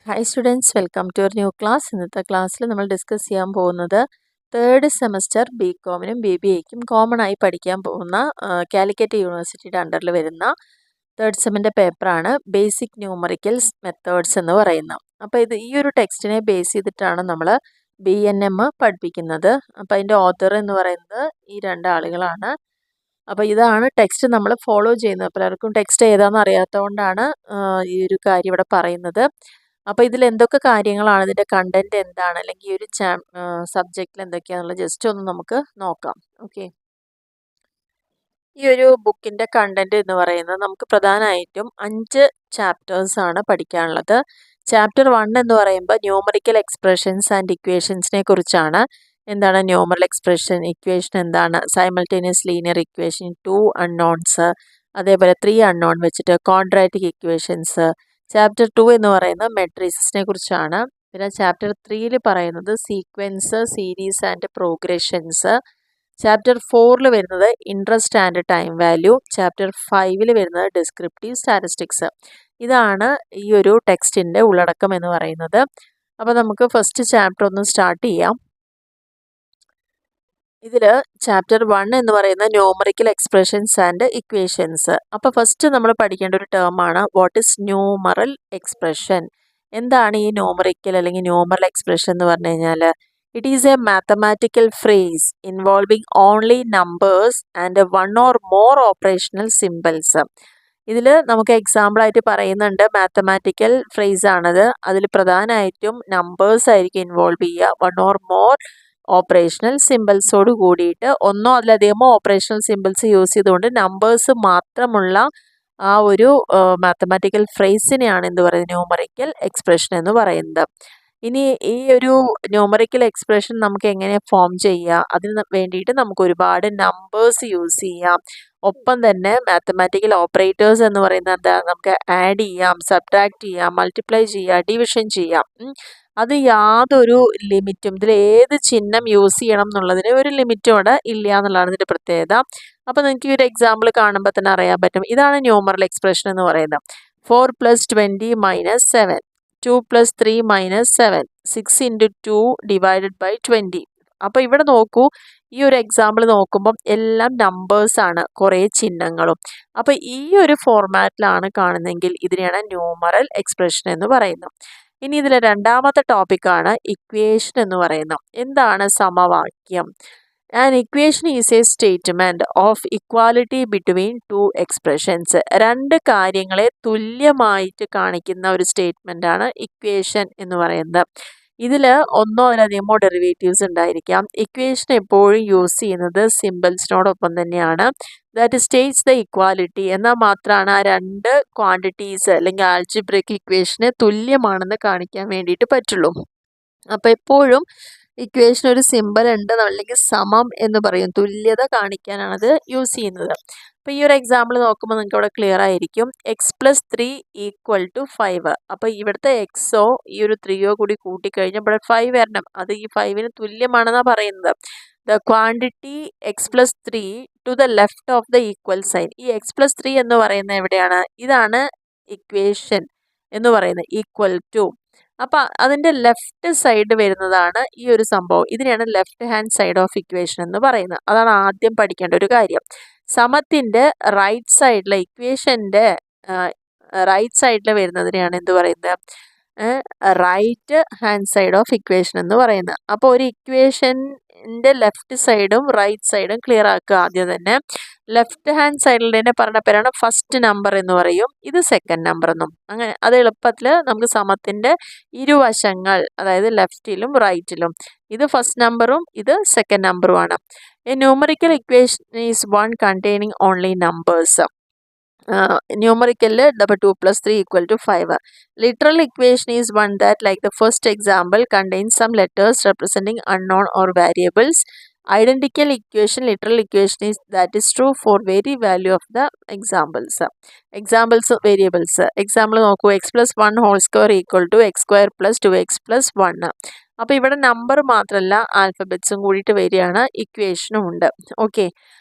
Hi students, welcome to our new class. ഇന്നത്തെ ക്ലാസ്സിൽ നമ്മൾ ഡിസ്കസ് ചെയ്യാൻ പോകുന്നത് തേർഡ് സെമസ്റ്റർ ബി കോമിനും ബി ബി എക്കും കോമൺ ആയി പഠിക്കാൻ പോകുന്ന കാലിക്കറ്റ് യൂണിവേഴ്സിറ്റിയുടെ അണ്ടറിൽ വരുന്ന തേർഡ് സെമ്മിൻ്റെ പേപ്പറാണ് ബേസിക് ന്യൂമറിക്കൽസ് മെത്തേഡ്സ് എന്ന് പറയുന്നത്. അപ്പോൾ ഈ ഒരു ടെക്സ്റ്റിനെ ബേസ് ചെയ്തിട്ടാണ് നമ്മൾ BNM പഠിപ്പിക്കുന്നത്. അപ്പോൾ അതിൻ്റെ ഓഥർ എന്ന് പറയുന്നത് ഈ രണ്ടാളുകളാണ്. അപ്പോൾ ഇതാണ് ടെക്സ്റ്റ് നമ്മൾ ഫോളോ ചെയ്യുന്നത്. പലർക്കും ടെക്സ്റ്റ് ഏതാണെന്ന് അറിയാത്തതുകൊണ്ടാണ് ഈ ഒരു കാര്യം ഇവിടെ പറയുന്നത്. അപ്പോൾ ഇതിൽ എന്തൊക്കെ കാര്യങ്ങളാണ്, ഇതിൻ്റെ കണ്ടന്റ് എന്താണ്, അല്ലെങ്കിൽ ഈ ഒരു സബ്ജക്റ്റിൽ എന്തൊക്കെയാണെന്നുള്ളത് ജസ്റ്റ് ഒന്ന് നമുക്ക് നോക്കാം. ഓക്കെ, ഈ ഒരു ബുക്കിൻ്റെ കണ്ടന്റ് എന്ന് പറയുന്നത് നമുക്ക് പ്രധാനമായിട്ടും 5 ചാപ്റ്റേഴ്സാണ് പഠിക്കാനുള്ളത്. ചാപ്റ്റർ 1 എന്ന് പറയുമ്പോൾ ന്യൂമറിക്കൽ എക്സ്പ്രഷൻസ് ആൻഡ് ഇക്വേഷൻസിനെ കുറിച്ചാണ്. എന്താണ് ന്യൂമറൽ എക്സ്പ്രഷൻ, ഇക്വേഷൻ എന്താണ്, സൈമൾട്ടേനിയസ് ലീനിയർ ഇക്വേഷൻ, 2 അൺനോൺസ്, അതേപോലെ 3 അൺനോൺ വെച്ചിട്ട് ക്വാഡ്രാറ്റിക് ഇക്വേഷൻസ്. ചാപ്റ്റർ 2 എന്ന് പറയുന്നത് മെട്രിക്സിനെ കുറിച്ചാണ്. പിന്നെ ചാപ്റ്റർ 3 പറയുന്നത് sequence, series and progressions. Chapter 4 വരുന്നത് interest and time value. Chapter 5 വരുന്നത് ഡിസ്ക്രിപ്റ്റീവ് സ്റ്റാറ്റിസ്റ്റിക്സ്. ഇതാണ് ഈ ഒരു ടെക്സ്റ്റിൻ്റെ ഉള്ളടക്കം എന്ന് പറയുന്നത്. അപ്പോൾ നമുക്ക് ഫസ്റ്റ് ചാപ്റ്റർ ഒന്ന് സ്റ്റാർട്ട് ചെയ്യാം. ഇതിൽ ചാപ്റ്റർ 1 എന്ന് പറയുന്ന ന്യൂമറിക്കൽ എക്സ്പ്രഷൻസ് ആൻഡ് ഇക്വേഷൻസ്. അപ്പോൾ ഫസ്റ്റ് നമ്മൾ പഠിക്കേണ്ട ഒരു ടേമാണ് വാട്ട് ഈസ് ന്യൂമറൽ എക്സ്പ്രഷൻ. എന്താണ് ഈ ന്യൂമറിക്കൽ അല്ലെങ്കിൽ ന്യൂമറൽ എക്സ്പ്രഷൻ എന്ന് പറഞ്ഞു കഴിഞ്ഞാൽ, it is A mathematical phrase involving only numbers and one or more operational symbols. ഇതിൽ നമുക്ക് എക്സാമ്പിളായിട്ട് പറയുന്നുണ്ട്, മാത്തമാറ്റിക്കൽ ഫ്രേസ് ആണത്. അതിൽ പ്രധാനമായിട്ടും നമ്പേഴ്സ് ആയിരിക്കും ഇൻവോൾവ് ചെയ്യുക. വൺ ഓർ മോർ ഓപ്പറേഷണൽ സിമ്പിൾസോട് കൂടിയിട്ട് ഒന്നോ അതിലധികമോ ഓപ്പറേഷണൽ സിമ്പിൾസ് യൂസ് ചെയ്തുകൊണ്ട് നമ്പേഴ്സ് മാത്രമുള്ള ആ ഒരു മാത്തമാറ്റിക്കൽ ഫ്രേസിനെയാണ് എന്ത് പറയുന്നത്, ന്യൂമറിക്കൽ എക്സ്പ്രഷൻ എന്ന് പറയുന്നത്. ഇനി ഈ ഒരു ന്യൂമറിക്കൽ എക്സ്പ്രഷൻ നമുക്ക് എങ്ങനെ ഫോം ചെയ്യുക, അതിന് വേണ്ടിയിട്ട് നമുക്ക് ഒരുപാട് നമ്പേഴ്സ് യൂസ് ചെയ്യാം. ഒപ്പം തന്നെ മാത്തമാറ്റിക്കൽ ഓപ്പറേറ്റേഴ്സ് എന്ന് പറയുന്നത് എന്താ, നമുക്ക് ആഡ് ചെയ്യാം, സബ്ട്രാക്ട് ചെയ്യാം, മൾട്ടിപ്ലൈ ചെയ്യാം, ഡിവിഷൻ ചെയ്യാം. അത് യാതൊരു ലിമിറ്റും, ഇതിൽ ഏത് ചിഹ്നം യൂസ് ചെയ്യണം എന്നുള്ളതിന് ഒരു ലിമിറ്റും ഇവിടെ ഇല്ല എന്നുള്ളതാണ് ഇതിൻ്റെ പ്രത്യേകത. അപ്പോൾ നിങ്ങൾക്ക് ഈ ഒരു എക്സാമ്പിൾ കാണുമ്പോൾ തന്നെ അറിയാൻ പറ്റും. ഇതാണ് ന്യൂമറൽ എക്സ്പ്രഷൻ എന്ന് പറയുന്നത്. 4 + 20 - 7, 2 + 3 - 7, 6 × 2 / 20. അപ്പോൾ ഇവിടെ നോക്കൂ, ഈ ഒരു എക്സാമ്പിൾ നോക്കുമ്പം എല്ലാം നമ്പേഴ്സാണ്, കുറേ ചിഹ്നങ്ങളും. അപ്പോൾ ഈ ഒരു ഫോർമാറ്റിലാണ് കാണുന്നതെങ്കിൽ ഇതിനെയാണ് ന്യൂമറൽ എക്സ്പ്രഷൻ എന്ന് പറയുന്നത്. ഇനി ഇതിലെ രണ്ടാമത്തെ ടോപ്പിക്കാണ് ഇക്വേഷൻ എന്ന് പറയുന്നത്. എന്താണ് സമവാക്യം? An equation is A statement of equality between 2 expressions. രണ്ട് കാര്യങ്ങളെ തുല്യമായിട്ട് കാണിക്കുന്ന ഒരു സ്റ്റേറ്റ്മെൻറ്റാണ് ഇക്വേഷൻ എന്ന് പറയുന്നത്. ഇതിൽ ഒന്നോ അതിലധികമോ ഡെറിവേറ്റീവ്സ് ഉണ്ടായിരിക്കാം. ഇക്വേഷൻ എപ്പോഴും യൂസ് ചെയ്യുന്നത് സിമ്പിൾസിനോടൊപ്പം തന്നെയാണ്. That States the equality. എന്നാൽ മാത്രമാണ് ആ രണ്ട് ക്വാണ്ടിറ്റീസ് അല്ലെങ്കിൽ ആൾജിബ്രിക് ഇക്വേഷന് തുല്യമാണെന്ന് കാണിക്കാൻ വേണ്ടിയിട്ട് പറ്റുള്ളൂ. അപ്പോൾ എപ്പോഴും ഇക്വേഷൻ ഒരു സിമ്പിൾ ഉണ്ട്, അല്ലെങ്കിൽ സമം എന്ന് പറയും, തുല്യത കാണിക്കാനാണത് യൂസ് ചെയ്യുന്നത്. അപ്പോൾ ഈ ഒരു എക്സാമ്പിൾ നോക്കുമ്പോൾ നിങ്ങൾക്ക് ഇവിടെ ക്ലിയർ ആയിരിക്കും. x + 3 = 5. അപ്പോൾ ഇവിടുത്തെ എക്സോ ഈ ഒരു 3യോ കൂടി കൂട്ടിക്കഴിഞ്ഞാൽ ഇവിടെ 5 വരണം. അത് ഈ 5ന് തുല്യമാണെന്നാണ് പറയുന്നത്. The quantity x + 3 to the left of the equal sign. ഈ x + 3 എന്ന് പറയുന്നത് എവിടെയാണ്? ഇതാണ് ഇക്വേഷൻ എന്ന് പറയുന്നത്, ഈക്വൽ ടു. അപ്പം അതിൻ്റെ ലെഫ്റ്റ് സൈഡ് വരുന്നതാണ് ഈ ഒരു സംഭവം. ഇതിനെയാണ് left hand side of equation എന്ന് പറയുന്നത്. അതാണ് ആദ്യം പഠിക്കേണ്ട ഒരു കാര്യം. സമത്തിൻ്റെ റൈറ്റ് സൈഡിലെ ഇക്വേഷൻ്റെ റൈറ്റ് സൈഡിൽ വരുന്നതിനെയാണ് എന്ത് പറയുന്നത്, right hand side of equation എന്ന് പറയുന്നത്. അപ്പോൾ ഒരു ഇക്വേഷൻ്റെ ലെഫ്റ്റ് സൈഡും റൈറ്റ് സൈഡും ക്ലിയർ ആക്കുക ആദ്യം തന്നെ. ലെഫ്റ്റ് ഹാൻഡ് സൈഡിൽ പറഞ്ഞ പേരാണ് ഫസ്റ്റ് നമ്പർ എന്ന് പറയും, ഇത് സെക്കൻഡ് നമ്പർ എന്നും. അങ്ങനെ അത് എളുപ്പത്തിൽ നമുക്ക് സമത്തിൻ്റെ ഇരുവശങ്ങൾ, അതായത് ലെഫ്റ്റിലും റൈറ്റിലും, ഇത് ഫസ്റ്റ് നമ്പറും ഇത് സെക്കൻഡ് നമ്പറുമാണ്. A numerical equation is one containing only numbers. ന്യൂമറിക്കലിൽ 2 + 3 = 5. Literal equation is one that, like the first example, contains some letters representing unknown or variables. Identical equation, literal equation is that is true for very value of the examples. Examples variables. Example നോക്കൂ, x + 1 whole square = x² + 2x + 1. അപ്പോൾ ഇവിടെ number മാത്രമല്ല ആൽഫബറ്റ്സും കൂടിയിട്ട് വരികയാണ്, ഇക്വേഷനും ഉണ്ട്. Okay,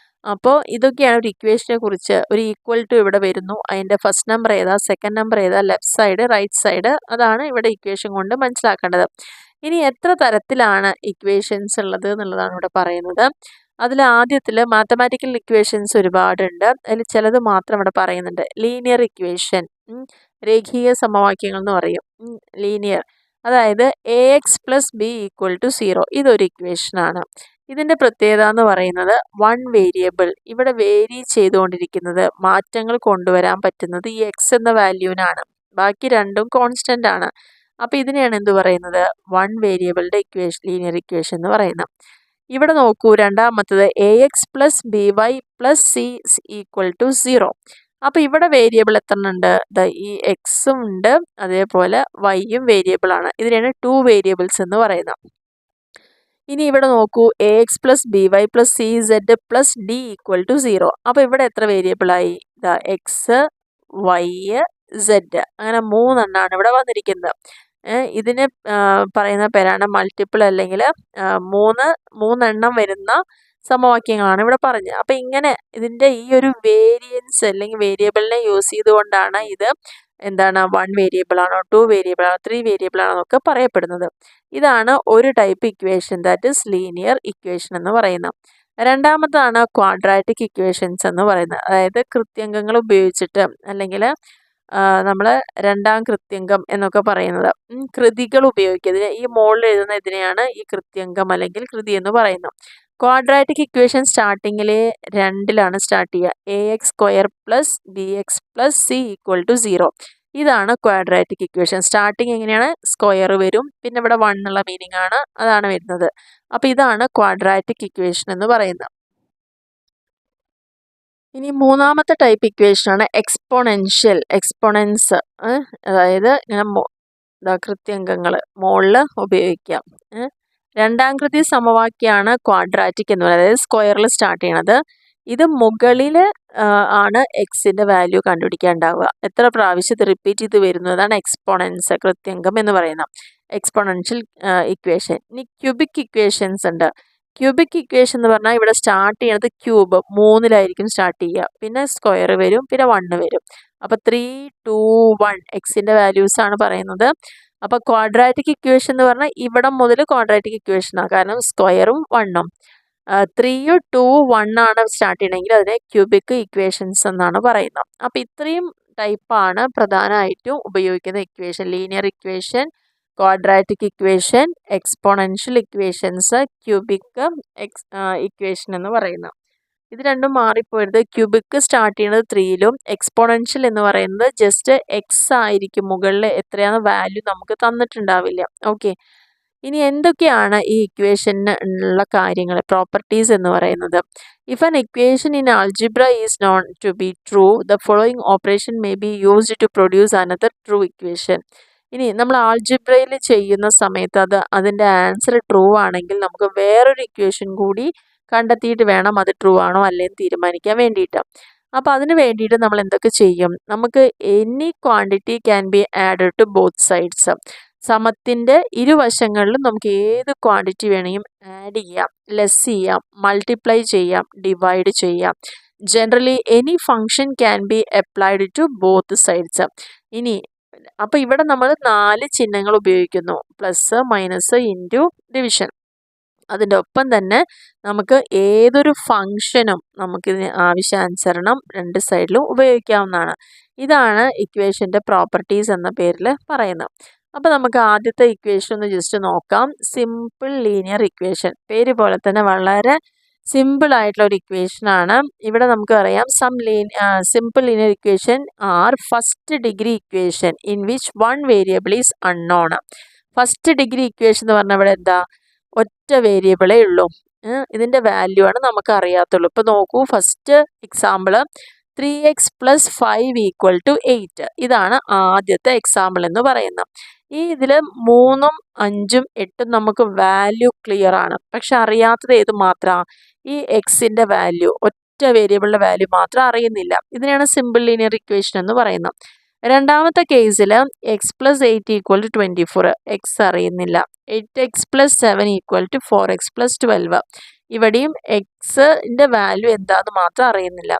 അപ്പോൾ ഇതൊക്കെയാണ് ഒരു ഇക്വേഷനെ കുറിച്ച്. ഒരു ഈക്വൽ ടു ഇവിടെ വരുന്നു, അതിൻ്റെ ഫസ്റ്റ് നമ്പർ ഏതാ, സെക്കൻഡ് നമ്പർ ഏതാ, ലെഫ്റ്റ് സൈഡ് റൈറ്റ് സൈഡ്, അതാണ് ഇവിടെ ഇക്വേഷൻ കൊണ്ട് മനസ്സിലാക്കേണ്ടത്. ഇനി എത്ര തരത്തിലാണ് ഇക്വേഷൻസ് ഉള്ളത് എന്നുള്ളതാണ് ഇവിടെ പറയുന്നത്. അതിൽ ആദ്യത്തിൽ മാത്തമാറ്റിക്കൽ ഇക്വേഷൻസ് ഒരുപാടുണ്ട്. അതിൽ ചിലത് മാത്രം ഇവിടെ പറയുന്നുണ്ട്. ലീനിയർ ഇക്വേഷൻ, രേഖീയ സമവാക്യങ്ങൾ എന്ന് പറയും. ലീനിയർ, അതായത് a x plus b equal to 0, ഇതൊരു ഇക്വേഷനാണ്. ഇതിൻ്റെ പ്രത്യേകത എന്ന് പറയുന്നത് വൺ വേരിയബിൾ ഇവിടെ വേരി ചെയ്തുകൊണ്ടിരിക്കുന്നത്, മാറ്റങ്ങൾ കൊണ്ടുവരാൻ പറ്റുന്നത് ഈ എക്സ് എന്ന വാല്യൂവിനാണ്. ബാക്കി രണ്ടും കോൺസ്റ്റൻ്റ് ആണ്. അപ്പോൾ ഇതിനെയാണ് എന്ത് പറയുന്നത്, വൺ വേരിയബിളിൻ്റെ ഇക്വേഷൻ, ലീനിയർ ഇക്വേഷൻ എന്ന് പറയുന്നത്. ഇവിടെ നോക്കൂ, രണ്ടാമത്തത് a x plus b y plus c equal to 0. അപ്പോൾ ഇവിടെ വേരിയബിൾ എത്ര ഉണ്ട്, ഈ എക്സും ഉണ്ട്, അതേപോലെ വൈയും വേരിയബിൾ ആണ്. ഇതിനെയാണ് ടു വേരിയബിൾസ് എന്ന് പറയുന്നത്. ഇനി ഇവിടെ നോക്കൂ, a x plus b y plus c z plus d equal to 0. അപ്പോൾ ഇവിടെ എത്ര വേരിയബിളായി, എക്സ് വൈ സെഡ്, അങ്ങനെ 3 എണ്ണമാണ് ഇവിടെ വന്നിരിക്കുന്നത്. ഇതിന് പറയുന്ന പേരാണ് മൾട്ടിപ്പിൾ, അല്ലെങ്കിൽ മൂന്നെണ്ണം വരുന്ന സമവാക്യങ്ങളാണ് ഇവിടെ പറഞ്ഞത്. അപ്പോൾ ഇങ്ങനെ ഇതിൻ്റെ ഈ ഒരു വേരിയൻസ് അല്ലെങ്കിൽ വേരിയബിളിനെ യൂസ് ചെയ്തുകൊണ്ടാണ് ഇത് എന്താണ്, വൺ വേരിയബിൾ ആണോ, ടു വേരിയബിൾ ആണോ, 3 വേരിയബിൾ ആണോ എന്നൊക്കെ പറയപ്പെടുന്നത്. ഇതാണ് ഒരു type equation, that is linear equation എന്ന് പറയുന്നത്. രണ്ടാമതാണ് ക്വാഡ്രാറ്റിക് ഇക്വേഷൻസ് എന്ന് പറയുന്നത്. അതായത് കൃത്യംഗങ്ങൾ ഉപയോഗിച്ചിട്ട്, അല്ലെങ്കിൽ നമ്മൾ രണ്ടാം കൃത്യംഗം എന്നൊക്കെ പറയുന്നത്, കൃതികൾ ഉപയോഗിക്കുക. ഈ മുകളിൽ എഴുതുന്ന ഇതിനെയാണ് ഈ കൃത്യംഗം അല്ലെങ്കിൽ കൃതി എന്ന് പറയുന്നത്. ക്വാഡ്രാറ്റിക് ഇക്വേഷൻ സ്റ്റാർട്ടിങ്ങിൽ 2ലാണ് സ്റ്റാർട്ട് ചെയ്യുക. A x square plus b x plus c equal to 0. ഇതാണ് ക്വാഡ്രാറ്റിക് ഇക്വേഷൻ. സ്റ്റാർട്ടിങ് എങ്ങനെയാണ്, സ്ക്വയർ വരും, പിന്നെ ഇവിടെ 1 എന്നുള്ള മീനിങ് ആണ്, അതാണ് വരുന്നത്. അപ്പോൾ ഇതാണ് ക്വാഡ്രാറ്റിക് ഇക്വേഷൻ എന്ന് പറയുന്നത്. ഇനി മൂന്നാമത്തെ ടൈപ്പ് ഇക്വേഷനാണ് എക്സ്പോണൻഷ്യൽ, എക്സ്പോണൻസ്, അതായത് ഇങ്ങനെ കൃത്യംഗങ്ങൾ മുകളിൽ ഉപയോഗിക്കാം. രണ്ടാം കൃതി സമവാക്യമാണ് ക്വാഡ്രാറ്റിക് എന്ന് പറയുന്നത്, അതായത് സ്ക്വയറിൽ സ്റ്റാർട്ട് ചെയ്യണത്. ഇത് മുകളിൽ ആണ് എക്സിൻ്റെ വാല്യൂ കണ്ടുപിടിക്കാനുണ്ടാവുക. എത്ര പ്രാവശ്യം ഇത് റിപ്പീറ്റ് ചെയ്ത് വരുന്നതാണ് എക്സ്പോണൻസ്, കൃത്യംഗം എന്ന് പറയുന്നത്, എക്സ്പോണൻഷ്യൽ ഇക്വേഷൻ. ഇനി ക്യൂബിക് ഇക്വേഷൻസ് ഉണ്ട്. ക്യൂബിക് ഇക്വേഷൻ എന്ന് പറഞ്ഞാൽ ഇവിടെ സ്റ്റാർട്ട് ചെയ്യണത് ക്യൂബ് 3ലായിരിക്കും സ്റ്റാർട്ട് ചെയ്യുക, പിന്നെ സ്ക്വയർ വരും, പിന്നെ 1 വരും. അപ്പോൾ 3, 2, 1 എക്സിൻ്റെ വാല്യൂസ് ആണ് പറയുന്നത്. അപ്പോൾ ക്വാഡ്രാറ്റിക് ഇക്വേഷൻ എന്ന് പറഞ്ഞാൽ ഇവിടെ മുതൽ ക്വാഡ്രാറ്റിക് ഇക്വേഷനാണ്, കാരണം സ്ക്വയറും 1ഉം. 3, 2, 1 ആണ് സ്റ്റാർട്ട് ചെയ്യണമെങ്കിൽ അതിനെ ക്യൂബിക് ഇക്വേഷൻസ് എന്നാണ് പറയുന്നത്. അപ്പോൾ ഇത്രയും ടൈപ്പാണ് പ്രധാനമായിട്ടും ഉപയോഗിക്കുന്ന equation. Linear equation, quadratic equation, exponential equations, cubic equation എന്ന് പറയുന്നത്. ഇത് രണ്ടും മാറിപ്പോയത്. ക്യൂബിക് സ്റ്റാർട്ട് ചെയ്യുന്നത് 3ലും, എക്സ്പോണൻഷ്യൽ എന്ന് പറയുന്നത് ജസ്റ്റ് എക്സ് ആയിരിക്കും, മുകളിൽ എത്രയാണ് വാല്യൂ നമുക്ക് തന്നിട്ടുണ്ടാവില്ല. ഓക്കെ, ഇനി എന്തൊക്കെയാണ് ഈ ഇക്വേഷന് ഉള്ള കാര്യങ്ങൾ, പ്രോപ്പർട്ടീസ് എന്ന് പറയുന്നത്. If an equation in algebra is known to be true, the following operation may be used to produce another true equation. ഇനി നമ്മൾ ആൾജിബ്രയിൽ ചെയ്യുന്ന സമയത്ത് അതിൻ്റെ ആൻസർ ട്രൂ ആണെങ്കിൽ നമുക്ക് വേറൊരു ഇക്വേഷൻ കൂടി കണ്ടെത്തിയിട്ട് വേണം അത് ട്രൂ ആണോ അല്ലെങ്കിൽ തീരുമാനിക്കാൻ വേണ്ടിയിട്ട്. അപ്പോൾ അതിന് വേണ്ടിയിട്ട് നമ്മൾ എന്തൊക്കെ ചെയ്യും, നമുക്ക് any quantity can be added to both sides. സമത്തിൻ്റെ ഇരുവശങ്ങളിലും നമുക്ക് ഏത് ക്വാണ്ടിറ്റി വേണമെങ്കിലും ആഡ് ചെയ്യാം, ലെസ് ചെയ്യാം, മൾട്ടിപ്ലൈ ചെയ്യാം, ഡിവൈഡ് ചെയ്യാം. Generally any function can be applied to both sides. ഇനി അപ്പോൾ ഇവിടെ നമ്മൾ 4 ചിഹ്നങ്ങൾ ഉപയോഗിക്കുന്നു, പ്ലസ്, മൈനസ്, ഇൻറ്റു, ഡിവിഷൻ. അതിൻ്റെ ഒപ്പം തന്നെ നമുക്ക് ഏതൊരു ഫങ്ഷനും നമുക്കിതിന് ആവശ്യാനുസരണം 2 സൈഡിലും ഉപയോഗിക്കാവുന്നതാണ്. ഇതാണ് ഇക്വേഷൻ്റെ പ്രോപ്പർട്ടീസ് എന്ന പേരിൽ പറയുന്നത്. അപ്പോൾ നമുക്ക് ആദ്യത്തെ ഇക്വേഷൻ ഒന്ന് ജസ്റ്റ് നോക്കാം. സിമ്പിൾ ലീനിയർ ഇക്വേഷൻ, പേര് പോലെ തന്നെ വളരെ സിമ്പിൾ ആയിട്ടുള്ള ഒരു ഇക്വേഷനാണ്. ഇവിടെ നമുക്ക് അറിയാം simple linear equation are first degree equation in which one variable is unknown. First degree equation എന്ന് പറഞ്ഞാൽ ഇവിടെ എന്താ, ഒറ്റ വേരിയബിളേ ഉള്ളൂ, ഇതിൻ്റെ വാല്യൂ ആണ് നമുക്ക് അറിയാത്തുള്ളൂ. ഇപ്പോൾ നോക്കൂ, ഫസ്റ്റ് എക്സാമ്പിൾ 3x + 5 = 8. ഇതാണ് ആദ്യത്തെ എക്സാമ്പിൾ എന്ന് പറയുന്നത്. ഇതിൽ 3ഉം 5ഉം 8ഉം നമുക്ക് വാല്യൂ ക്ലിയർ ആണ്, പക്ഷെ അറിയാത്തത് ഏത് മാത്രമാണ്, ഈ എക്സിൻ്റെ വാല്യൂ, ഒറ്റ വേരിയബിളിൻ്റെ വാല്യൂ മാത്രം അറിയുന്നില്ല. ഇതിനെയാണ് സിമ്പിൾ ലീനിയർ ഇക്വേഷൻ എന്ന് പറയുന്നത്. രണ്ടാമത്തെ കേസിൽ x + 8 = 24, എക്സ് അറിയുന്നില്ല. 8x + 7 = 4x + 12. ഇവിടെയും എക്സിൻ്റെ വാല്യൂ എന്താണെന്ന് മാത്രം അറിയുന്നില്ല.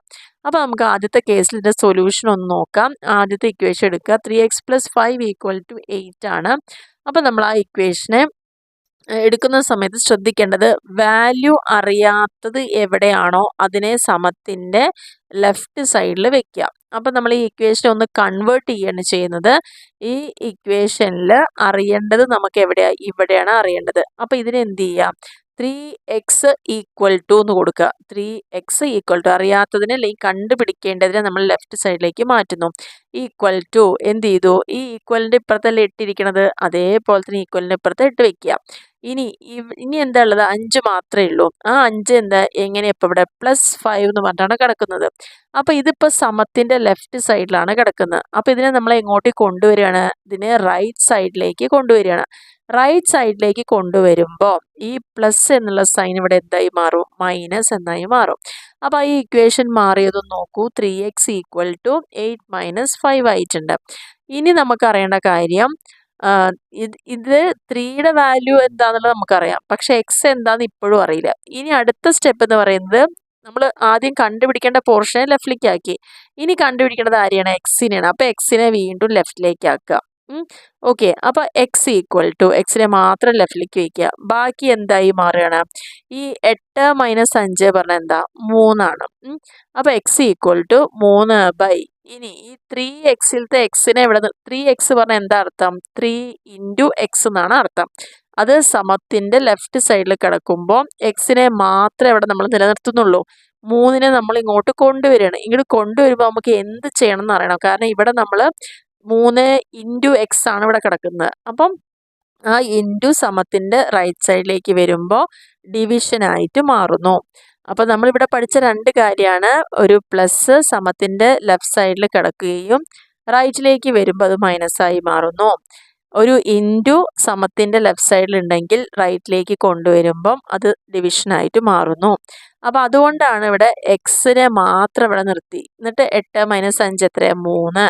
അപ്പോൾ നമുക്ക് ആദ്യത്തെ കേസിൽ ഇതിൻ്റെ സൊല്യൂഷൻ ഒന്ന് നോക്കാം. ആദ്യത്തെ ഇക്വേഷൻ എടുക്കുക. 3x+5 = 8 ആണ്. അപ്പോൾ നമ്മൾ ആ ഇക്വേഷനെ എടുക്കുന്ന സമയത്ത് ശ്രദ്ധിക്കേണ്ടത് വാല്യൂ അറിയാത്തത് എവിടെയാണോ അതിനെ സമത്തിൻ്റെ ലെഫ്റ്റ് സൈഡിൽ വെക്കുക. അപ്പോൾ നമ്മൾ ഈ ഇക്വേഷൻ ഒന്ന് കൺവേർട്ട് ചെയ്യാണ് ചെയ്യുന്നത്. ഈ ഇക്വേഷനിൽ അറിയേണ്ടത് നമുക്ക് എവിടെയാണ്? ഇവിടെയാണ് അറിയേണ്ടത്. അപ്പോൾ ഇതിനെ എന്ത് ചെയ്യാം? 3x = എന്ന് കൊടുക്കുക. 3x = അറിയാത്തതിനെ അല്ലെങ്കിൽ കണ്ടുപിടിക്കേണ്ടതിനെ നമ്മൾ ലെഫ്റ്റ് സൈഡിലേക്ക് മാറ്റുന്നു. ഈക്വൽ ടു എന്ത് ചെയ്തു? ഈ ഈക്വലിൻ്റെ ഇപ്പുറത്തല്ലേ ഇട്ടിരിക്കണത്, അതേപോലെ തന്നെ ഈക്വലിൻ്റെ ഇപ്പുറത്ത് ഇട്ട് വെക്കുക. ഇനി എന്താ ഉള്ളത്? 5 മാത്രമേ ഉള്ളൂ. ആ 5 എന്താ എങ്ങനെ ഇപ്പോൾ ഇവിടെ +5 എന്ന് പറഞ്ഞിട്ടാണ് കിടക്കുന്നത്. അപ്പോൾ ഇതിപ്പോൾ സമത്തിൻ്റെ ലെഫ്റ്റ് സൈഡിലാണ് കിടക്കുന്നത്. അപ്പോൾ ഇതിനെ നമ്മൾ എങ്ങോട്ട് കൊണ്ടുവരികയാണ്? ഇതിനെ റൈറ്റ് സൈഡിലേക്ക് കൊണ്ടുവരികയാണ്. റൈറ്റ് സൈഡിലേക്ക് കൊണ്ടുവരുമ്പോൾ ഈ പ്ലസ് എന്നുള്ള സൈൻ ഇവിടെ എന്തായി മാറും? മൈനസ് എന്നായി മാറും. അപ്പോൾ ഈ ഇക്വേഷൻ മാറിയതൊന്ന് നോക്കൂ. 3x = 8 - 5 ആയിട്ടുണ്ട്. ഇനി നമുക്കറിയേണ്ട കാര്യം ഇത് 3യുടെ വാല്യൂ എന്താണെന്നുള്ളത് നമുക്കറിയാം, പക്ഷെ എക്സ് എന്താണെന്ന് ഇപ്പോഴും അറിയില്ല. ഇനി അടുത്ത സ്റ്റെപ്പ് എന്ന് പറയുന്നത് നമ്മൾ ആദ്യം കണ്ടുപിടിക്കേണ്ട പോർഷനെ ലെഫ്റ്റിലേക്ക് ആക്കി. ഇനി കണ്ടുപിടിക്കേണ്ടത് ആരെയാണ്? എക്സിനെയാണ്. അപ്പോൾ എക്സിനെ വീണ്ടും ലെഫ്റ്റിലേക്ക് ആക്കുക. ഓക്കെ, അപ്പോൾ x = എക്സിനെ മാത്രം ലെഫ്റ്റിലേക്ക് വയ്ക്കുക. ബാക്കി എന്തായി മാറുകയാണ്? ഈ 8 - 5 പറഞ്ഞാൽ എന്താ? 3 ആണ്. അപ്പോൾ x = 3 ഇനി ഈ 3xലത്തെ എക്സിനെ ഇവിടെ 3x പറഞ്ഞാൽ എന്താ അർത്ഥം? 3 × x എന്നാണ് അർത്ഥം. അത് സമത്തിൻ്റെ ലെഫ്റ്റ് സൈഡിൽ കിടക്കുമ്പോൾ എക്സിനെ മാത്രമേ ഇവിടെ നമ്മൾ നിലനിർത്തുന്നുള്ളൂ. 3നെ നമ്മൾ ഇങ്ങോട്ട് കൊണ്ടുവരികയാണ്. ഇങ്ങോട്ട് കൊണ്ടുവരുമ്പോൾ നമുക്ക് എന്ത് ചെയ്യണം എന്ന് അറിയണം. കാരണം ഇവിടെ നമ്മൾ 3 × x ആണ് ഇവിടെ കിടക്കുന്നത്. അപ്പം ആ ഇൻറ്റു സമത്തിൻ്റെ റൈറ്റ് സൈഡിലേക്ക് വരുമ്പോൾ ഡിവിഷനായിട്ട് മാറുന്നു. അപ്പോൾ നമ്മളിവിടെ പഠിച്ച 2 കാര്യമാണ്. ഒരു പ്ലസ് സമത്തിൻ്റെ ലെഫ്റ്റ് സൈഡിൽ കിടക്കുകയും റൈറ്റിലേക്ക് വരുമ്പോൾ അത് മൈനസായി മാറുന്നു. ഒരു ഇൻറ്റു സമത്തിൻ്റെ ലെഫ്റ്റ് സൈഡിലുണ്ടെങ്കിൽ റൈറ്റിലേക്ക് കൊണ്ടുവരുമ്പം അത് ഡിവിഷനായിട്ട് മാറുന്നു. അപ്പോൾ അതുകൊണ്ടാണ് ഇവിടെ എക്സിനെ മാത്രം ഇവിടെ നിർത്തി. എന്നിട്ട് 8 - 5 എത്രയാണ്? 3.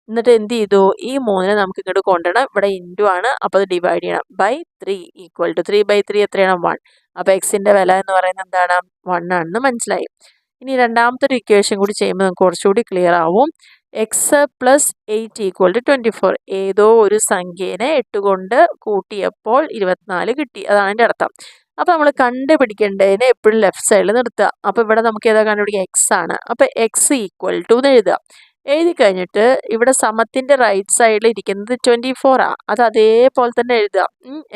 എന്നിട്ട് എന്ത് ചെയ്തു? ഈ 3നെ നമുക്ക് ഇങ്ങോട്ട് കൊണ്ടുവരണം. ഇവിടെ ഇൻറ്റു ആണ്, അപ്പോൾ അത് ഡിവൈഡ് ചെയ്യണം ബൈ 3 = 3/3 എത്രയാണ്? 1. അപ്പോൾ എക്സിൻ്റെ വില എന്ന് പറയുന്നത് എന്താണ്? 1 ആണെന്ന് മനസ്സിലായി. ഇനി രണ്ടാമത്തെ ഒരു ഇക്വേഷൻ കൂടി ചെയ്യുമ്പോൾ നമുക്ക് കുറച്ചുകൂടി ക്ലിയർ ആവും. x + 8 = 24. ഏതോ ഒരു സംഖ്യേനെ 8 കൊണ്ട് കൂട്ടിയപ്പോൾ 24 കിട്ടി. അതാണ് എൻ്റെ അർത്ഥം. അപ്പോൾ നമ്മൾ കണ്ടുപിടിക്കേണ്ടതിനെ എപ്പോഴും ലെഫ്റ്റ് സൈഡിൽ നിർത്തുക. അപ്പോൾ ഇവിടെ നമുക്ക് ഏതാ കണ്ടുപിടിക്കുക? x ആണ്. അപ്പോൾ x = എന്ന് എഴുതുക. എഴുതി കഴിഞ്ഞിട്ട് ഇവിടെ സമത്തിൻ്റെ റൈറ്റ് സൈഡിൽ ഇരിക്കുന്നത് 24 ആണ്. അത് അതേപോലെ തന്നെ എഴുതുക.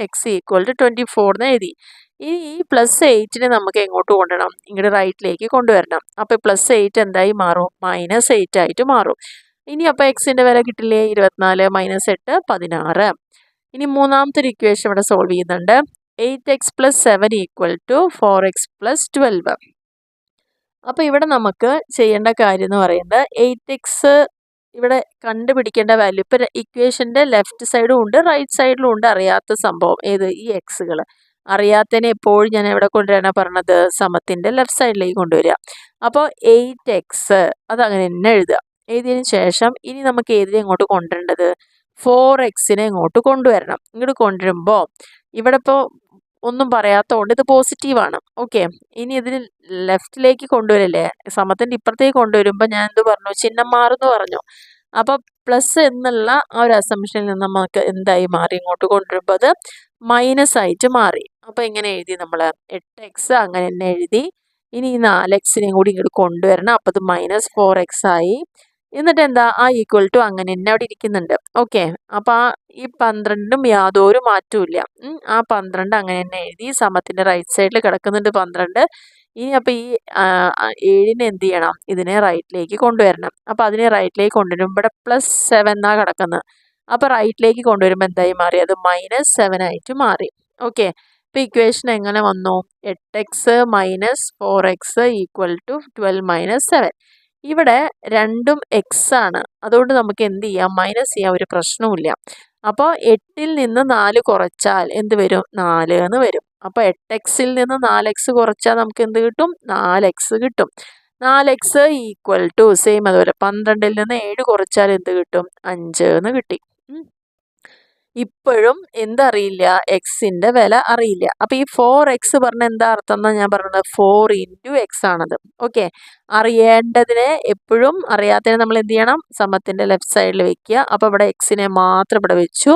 x = 24 എന്ന് എഴുതി. ഈ +8നെ നമുക്ക് എങ്ങോട്ട് കൊണ്ടുവരണം? ഇങ്ങോട്ട് റൈറ്റിലേക്ക് കൊണ്ടുവരണം. അപ്പോൾ +8 എന്തായി മാറും? -8 ആയിട്ട് മാറും. ഇനി അപ്പോൾ എക്സിൻ്റെ വില കിട്ടില്ലേ? 24 - 8 16. ഇനി മൂന്നാമത്തെ ഒരു ഇക്വേഷൻ ഇവിടെ സോൾവ് ചെയ്യുന്നുണ്ട്. 8x + 7 = 4x + 12. അപ്പോൾ ഇവിടെ നമുക്ക് ചെയ്യേണ്ട കാര്യം എന്ന് പറയുന്നത് 8x ഇവിടെ കണ്ടുപിടിക്കേണ്ട വാല്യൂ. ഇപ്പോൾ ഇക്വേഷൻ്റെ ലെഫ്റ്റ് സൈഡും ഉണ്ട് റൈറ്റ് സൈഡിലും ഉണ്ട് അറിയാത്ത സംഭവം. ഏത്? ഈ എക്സുകൾ. അറിയാത്തതിനെ എപ്പോഴും ഞാൻ എവിടെ കൊണ്ടുവരാനാണ് പറഞ്ഞത്? സമത്തിൻ്റെ ലെഫ്റ്റ് സൈഡിലേക്ക് കൊണ്ടുവരിക. അപ്പോൾ 8x അതങ്ങനെ തന്നെ എഴുതുക. എഴുതിയതിന് ശേഷം ഇനി നമുക്ക് ഏതിനെ ഇങ്ങോട്ട് കൊണ്ടുവരേണ്ടത്? 4xനെ ഇങ്ങോട്ട് കൊണ്ടുവരണം. ഇങ്ങോട്ട് കൊണ്ടുവരുമ്പോൾ ഇവിടെ ഇപ്പോൾ ഒന്നും പറയാത്തതുകൊണ്ട് ഇത് പോസിറ്റീവാണ്. ഓക്കെ, ഇനി ഇതിന് ലെഫ്റ്റിലേക്ക് കൊണ്ടുവരില്ലേ? സമത്തിൻ്റെ ഇപ്പുറത്തേക്ക് കൊണ്ടുവരുമ്പോൾ ഞാൻ എന്ത് പറഞ്ഞു? ചിഹ്നം മാറുമെന്ന് പറഞ്ഞു. അപ്പോൾ പ്ലസ് എന്നുള്ള ആ ഒരു അസംഷനിൽ നിന്ന് നമുക്ക് എന്തായി മാറി? ഇങ്ങോട്ട് കൊണ്ടുവരുമ്പോൾ അത് മൈനസായിട്ട് മാറി. അപ്പോൾ എങ്ങനെ എഴുതി നമ്മൾ? 8x അങ്ങനെ തന്നെ എഴുതി. ഇനി ഈ 4xനെയും കൂടി ഇങ്ങോട്ട് കൊണ്ടുവരണം. അപ്പോൾ അത് -4x ആയി. എന്നിട്ട് എന്താ? ആ ഈക്വൽ ടു അങ്ങനെ തന്നെ അവിടെ ഇരിക്കുന്നുണ്ട്. ഓക്കെ, അപ്പോൾ ഈ 12നും യാതൊരു മാറ്റവും ഇല്ല. ആ 12 അങ്ങനെ തന്നെ എഴുതി. സമത്തിൻ്റെ റൈറ്റ് സൈഡിൽ കിടക്കുന്നുണ്ട് 12. ഇനി അപ്പോൾ ഈ 7നെ എന്ത് ചെയ്യണം? ഇതിനെ റൈറ്റിലേക്ക് കൊണ്ടുവരണം. അപ്പോൾ അതിനെ റൈറ്റിലേക്ക് കൊണ്ടുവരുമ്പോൾ ഇവിടെ +7 എന്നാണ് കിടക്കുന്നത്. അപ്പോൾ റൈറ്റിലേക്ക് കൊണ്ടുവരുമ്പോൾ എന്തായി മാറി? അത് -7 ആയിട്ട് മാറി. ഓക്കെ, ഇപ്പോൾ ഇക്വേഷൻ എങ്ങനെ വന്നു? 8x - 4x = 12 - 7. ഇവിടെ രണ്ടും x ആണ്. അതുകൊണ്ട് നമുക്ക് എന്ത് ചെയ്യാം? മൈനസ് ചെയ്യാൻ ഒരു പ്രശ്നവുമില്ല. അപ്പോൾ 8ൽ നിന്ന് 4 കുറച്ചാൽ എന്ത് വരും? 4 എന്ന് വരും. അപ്പോൾ 8xൽ നിന്ന് 4x കുറച്ചാൽ നമുക്ക് എന്ത് കിട്ടും? 4x കിട്ടും. 4x = സെയിം അതുപോലെ 12ൽ നിന്ന് 7 കുറച്ചാൽ എന്ത് കിട്ടും? 5 എന്ന് കിട്ടി. ഇപ്പോഴും എന്തറിയില്ല, എക്സിൻ്റെ വില അറിയില്ല. അപ്പോൾ ഈ 4x പറഞ്ഞ എന്താ അർത്ഥം എന്നാണ് ഞാൻ പറഞ്ഞത്, 4 × x ആണത്. ഓക്കെ, അറിയേണ്ടതിനെ എപ്പോഴും അറിയാത്തതിനെ നമ്മൾ എന്ത് ചെയ്യണം, സമത്തിൻ്റെ ലെഫ്റ്റ് സൈഡിൽ വെക്കുക. അപ്പോൾ ഇവിടെ എക്സിനെ മാത്രം ഇവിടെ വെച്ചു.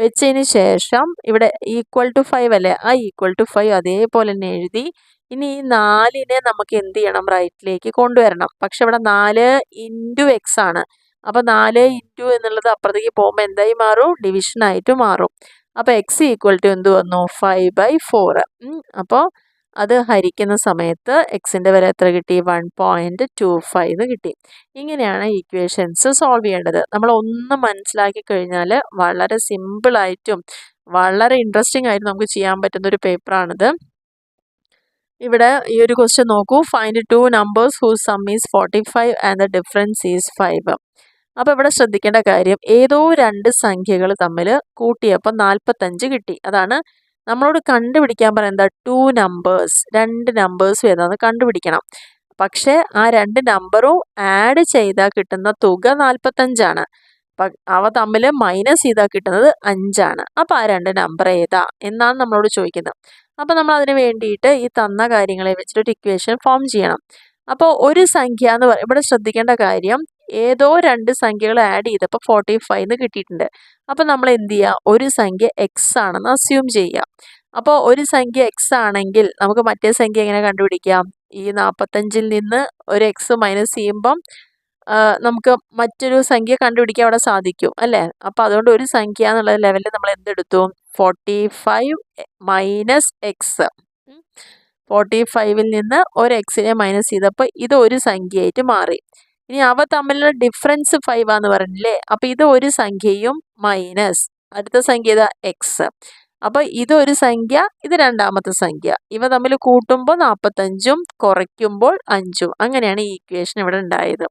വെച്ചതിന് ശേഷം ഇവിടെ =5 അല്ലേ, ആ =5 അതേപോലെ തന്നെ എഴുതി. ഇനി ഈ 4നെ നമുക്ക് എന്ത് ചെയ്യണം, റൈറ്റിലേക്ക് കൊണ്ടുവരണം. പക്ഷെ ഇവിടെ 4 × x ആണ്. അപ്പോൾ 4 × എന്നുള്ളത് അപ്പുറത്തേക്ക് പോകുമ്പോൾ എന്തായി മാറും, ഡിവിഷനായിട്ട് മാറും. അപ്പോൾ x എന്ത് വന്നു, 5/4. അപ്പോൾ അത് ഹരിക്കുന്ന സമയത്ത് എക്സിൻ്റെ വില എത്ര കിട്ടി, 1.25 കിട്ടി. ഇങ്ങനെയാണ് ഇക്വേഷൻസ് സോൾവ് ചെയ്യേണ്ടത്. നമ്മൾ ഒന്ന് മനസ്സിലാക്കി കഴിഞ്ഞാൽ വളരെ സിമ്പിളായിട്ടും വളരെ ഇൻട്രസ്റ്റിംഗ് ആയിട്ട് നമുക്ക് ചെയ്യാൻ പറ്റുന്ന ഒരു പേപ്പറാണിത്. ഇവിടെ ഈ ഒരു ക്വസ്റ്റ്യൻ നോക്കൂ, find 2 numbers whose sum is 45 and the difference is 5. അപ്പോൾ ഇവിടെ ശ്രദ്ധിക്കേണ്ട കാര്യം, ഏതോ 2 സംഖ്യകൾ തമ്മിൽ കൂട്ടിയപ്പോൾ 45 കിട്ടി. അതാണ് നമ്മളോട് കണ്ടുപിടിക്കാൻ പറയുന്നത്. 2 numbers, 2 നമ്പേഴ്സും ഏതാണെന്ന് കണ്ടുപിടിക്കണം. പക്ഷേ ആ 2 നമ്പറും ആഡ് ചെയ്താൽ കിട്ടുന്ന തുക 45ആണ്. അവ തമ്മിൽ മൈനസ് ചെയ്താൽ കിട്ടുന്നത് 5ആണ്. അപ്പോൾ ആ 2 നമ്പർ ഏതാ എന്നാണ് നമ്മളോട് ചോദിക്കുന്നത്. അപ്പോൾ നമ്മൾ അതിന് വേണ്ടിയിട്ട് ഈ തന്ന കാര്യങ്ങളെ വെച്ചിട്ട് ഒരു ഇക്വേഷൻ ഫോം ചെയ്യണം. അപ്പോൾ ഒരു സംഖ്യ എന്ന് പറയും, ഇവിടെ ശ്രദ്ധിക്കേണ്ട കാര്യം, ഏതോ 2 സംഖ്യകൾ ആഡ് ചെയ്തപ്പോൾ 45 എന്ന് കിട്ടിയിട്ടുണ്ട്. അപ്പോൾ നമ്മൾ എന്ത് ചെയ്യുക, ഒരു സംഖ്യ x ആണെന്ന് അസ്യൂം ചെയ്യുക. അപ്പോൾ ഒരു സംഖ്യ x ആണെങ്കിൽ നമുക്ക് മറ്റേ സംഖ്യ എങ്ങനെ കണ്ടുപിടിക്കാം, ഈ 45ൽ നിന്ന് ഒരു x മൈനസ് ചെയ്യുമ്പം നമുക്ക് മറ്റൊരു സംഖ്യ കണ്ടുപിടിക്കാൻ അവിടെ സാധിക്കും അല്ലേ. അപ്പോൾ അതുകൊണ്ട് ഒരു സംഖ്യ എന്നുള്ള ലെവലിൽ നമ്മൾ എന്തെടുത്തു, 45 മൈനസ് എക്സ്. 45ൽ നിന്ന് ഒരു എക്സിനെ മൈനസ് ചെയ്തപ്പോൾ ഇത് ഒരു സംഖ്യയായിട്ട് മാറി. ഇനി അവ തമ്മിലുള്ള ഡിഫറൻസ് 5 ആണെന്ന് പറഞ്ഞില്ലേ, അപ്പോൾ ഇത് ഒരു സംഖ്യയും മൈനസ് അടുത്ത സംഖ്യ ഇതാ എക്സ്. അപ്പോൾ ഇതൊരു സംഖ്യ, ഇത് രണ്ടാമത്തെ സംഖ്യ. ഇവ തമ്മിൽ കൂട്ടുമ്പോൾ 45ഉം കുറയ്ക്കുമ്പോൾ 5ഉം. അങ്ങനെയാണ് ഈ ഇക്വേഷൻ ഇവിടെ ഉണ്ടായത്.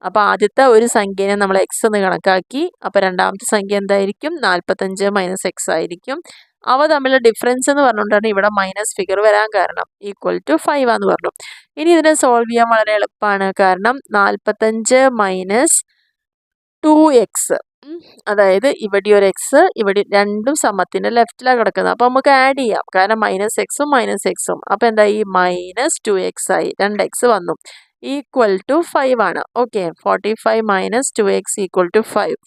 അപ്പോൾ ആദ്യത്തെ ഒരു സംഖ്യനെ നമ്മൾ എക്സ് എന്ന് കണക്കാക്കി. അപ്പോൾ രണ്ടാമത്തെ സംഖ്യ എന്തായിരിക്കും, 45 മൈനസ് എക്സ് ആയിരിക്കും. അവ തമ്മിലുള്ള ഡിഫറൻസ് എന്ന് പറഞ്ഞുകൊണ്ടാണ് ഇവിടെ മൈനസ് ഫിഗർ വരാൻ കാരണം. =5 ആണെന്ന് പറഞ്ഞു. ഇനി ഇതിനെ സോൾവ് ചെയ്യാൻ വളരെ എളുപ്പമാണ്. കാരണം 45 മൈനസ് 2x, അതായത് ഇവിടെ ഒരു എക്സ്, ഇവിടെ രണ്ടും സമത്തിൻ്റെ ലെഫ്റ്റിലാണ് കിടക്കുന്നത്. അപ്പോൾ നമുക്ക് ആഡ് ചെയ്യാം, കാരണം മൈനസ് എക്സും മൈനസ് എക്സും. അപ്പോൾ എന്താ, ഈ -2x ആയി, 2x വന്നു. =5 ആണ്. Okay, 45 minus 2x =5.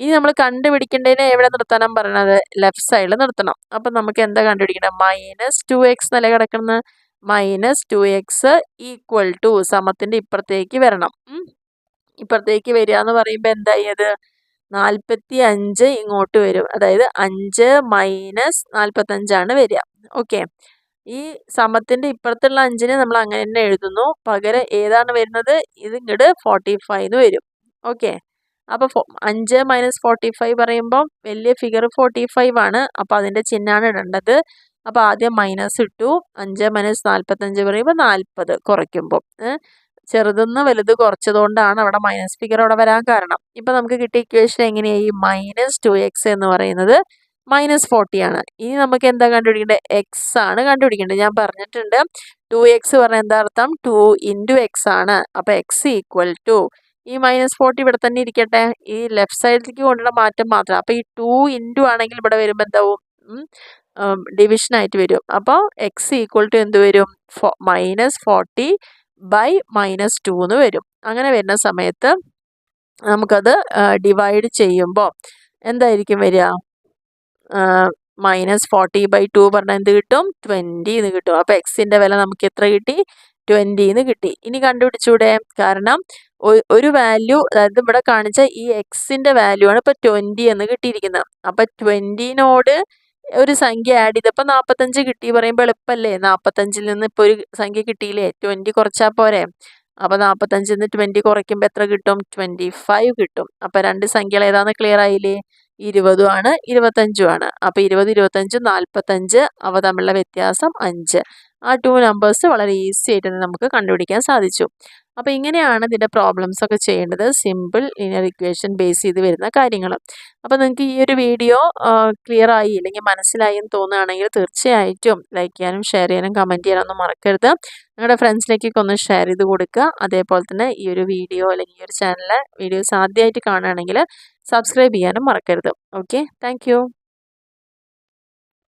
ഇനി നമ്മൾ കണ്ടുപിടിക്കേണ്ടതിനെ എവിടെ നിർത്താനാണ് പറയുന്നത്, ലെഫ്റ്റ് സൈഡിൽ നിർത്തണം. അപ്പം നമുക്ക് എന്താ കണ്ടുപിടിക്കേണ്ടത്, -2x എന്നല്ലേ കിടക്കുന്നത്. -2x സമത്തിൻ്റെ ഇപ്പുറത്തേക്ക് വരണം. ഇപ്പുറത്തേക്ക് വരിക എന്ന് പറയുമ്പോൾ എന്തായി, അത് 45 ഇങ്ങോട്ട് വരും. അതായത് 5 മൈനസ് 45 വരിക. ഓക്കെ, ഈ സമത്തിൻ്റെ ഇപ്പുറത്തുള്ള 5നെ നമ്മൾ അങ്ങനെ തന്നെ എഴുതുന്നു. പകരം ഏതാണ് വരുന്നത്, ഇത് ഇങ്ങോട്ട് 45 എന്ന് വരും. ഓക്കെ, അപ്പോൾ 5 മൈനസ് 45 പറയുമ്പോൾ വലിയ ഫിഗർ 45 ആണ്. അപ്പോൾ അതിൻ്റെ ചിഹ്നമാണ് ഇടേണ്ടത്. അപ്പോൾ ആദ്യം മൈനസ് ഇട്ടു. 5 മൈനസ് 45 പറയുമ്പോൾ 40 കുറയ്ക്കുമ്പോൾ. ചെറുതെന്ന് വലുത് കുറച്ചതുകൊണ്ടാണ് അവിടെ മൈനസ് ഫിഗർ അവിടെ വരാൻ കാരണം. ഇപ്പം നമുക്ക് കിട്ടിയ ഇക്വേഷൻ എങ്ങനെയായി, -2x എന്ന് പറയുന്നത് -40 ആണ്. ഇനി നമുക്ക് എന്താ കണ്ടുപിടിക്കേണ്ടത്, എക്സ് ആണ് കണ്ടുപിടിക്കേണ്ടത്. ഞാൻ പറഞ്ഞിട്ടുണ്ട് 2x പറഞ്ഞാൽ എന്താ അർത്ഥം, 2 × x ആണ്. അപ്പോൾ x ഈ -40 ഇവിടെ തന്നെ ഇരിക്കട്ടെ, ഈ ലെഫ്റ്റ് സൈഡിലേക്ക് കൊണ്ടുള്ള മാറ്റം മാത്രം. അപ്പോൾ ഈ 2 × ആണെങ്കിൽ ഇവിടെ വരുമ്പോൾ എന്താവും, ഡിവിഷനായിട്ട് വരും. അപ്പോൾ x എന്ത് വരും, -40/-2 എന്ന് വരും. അങ്ങനെ വരുന്ന സമയത്ത് നമുക്കത് ഡിവൈഡ് ചെയ്യുമ്പോൾ എന്തായിരിക്കും വരിക, -40/2 പറഞ്ഞാൽ എന്ത് കിട്ടും, 20 എന്ന് കിട്ടും. അപ്പോൾ എക്സിൻ്റെ വില നമുക്ക് എത്ര കിട്ടി, 20 എന്ന് കിട്ടി. ഇനി കണ്ടുപിടിച്ചൂടെ, കാരണം ഒരു വാല്യൂ, അതായത് ഇവിടെ കാണിച്ച ഈ എക്സിൻ്റെ വാല്യൂ ആണ് ഇപ്പോൾ 20 എന്ന് കിട്ടിയിരിക്കുന്നത്. അപ്പോൾ 20നോട് ഒരു സംഖ്യ ആഡ് ചെയ്തപ്പോൾ 45 കിട്ടി പറയുമ്പോൾ എളുപ്പമല്ലേ. 45ൽ നിന്ന് ഇപ്പോൾ ഒരു സംഖ്യ കിട്ടിയില്ലേ, 20 കുറച്ചാൽ പോരെ. അപ്പോൾ 45ൽ നിന്ന് 20 കുറയ്ക്കുമ്പോൾ എത്ര കിട്ടും, 25 കിട്ടും. അപ്പോൾ 2 സംഖ്യകൾ ഏതാണെന്ന് ക്ലിയർ ആയില്ലേ, 20 ആണ് 25 ആണ്. അപ്പോൾ 20, 25, 45 അവ തമ്മിലുള്ള വ്യത്യാസം 5. ആ 2 നമ്പേഴ്സ് വളരെ ഈസി ആയിട്ട് നമുക്ക് കണ്ടുപിടിക്കാൻ സാധിച്ചു. അപ്പോൾ ഇങ്ങനെയാണ് ഇതിൻ്റെ പ്രോബ്ലംസ് ഒക്കെ ചെയ്യേണ്ടത്, സിമ്പിൾ ലീനിയർ ഇക്വേഷൻ ബേസ് ചെയ്ത് വരുന്ന കാര്യങ്ങൾ. അപ്പോൾ നിങ്ങൾക്ക് ഈ ഒരു വീഡിയോ ക്ലിയർ ആയി അല്ലെങ്കിൽ മനസ്സിലായി എന്ന് തോന്നുകയാണെങ്കിൽ തീർച്ചയായിട്ടും ലൈക്ക് ചെയ്യാനും ഷെയർ ചെയ്യാനും കമൻറ്റ് ചെയ്യാനൊന്നും മറക്കരുത്. നിങ്ങളുടെ ഫ്രണ്ട്സിലേക്കൊക്കെ ഒന്ന് ഷെയർ ചെയ്ത് കൊടുക്കുക. അതേപോലെ തന്നെ ഈ ഒരു വീഡിയോ അല്ലെങ്കിൽ ഈ ഒരു ചാനലിലെ വീഡിയോസ് ആദ്യമായിട്ട് കാണുകയാണെങ്കിൽ സബ്സ്ക്രൈബ് ചെയ്യാനും മറക്കരുത്. Okay, thank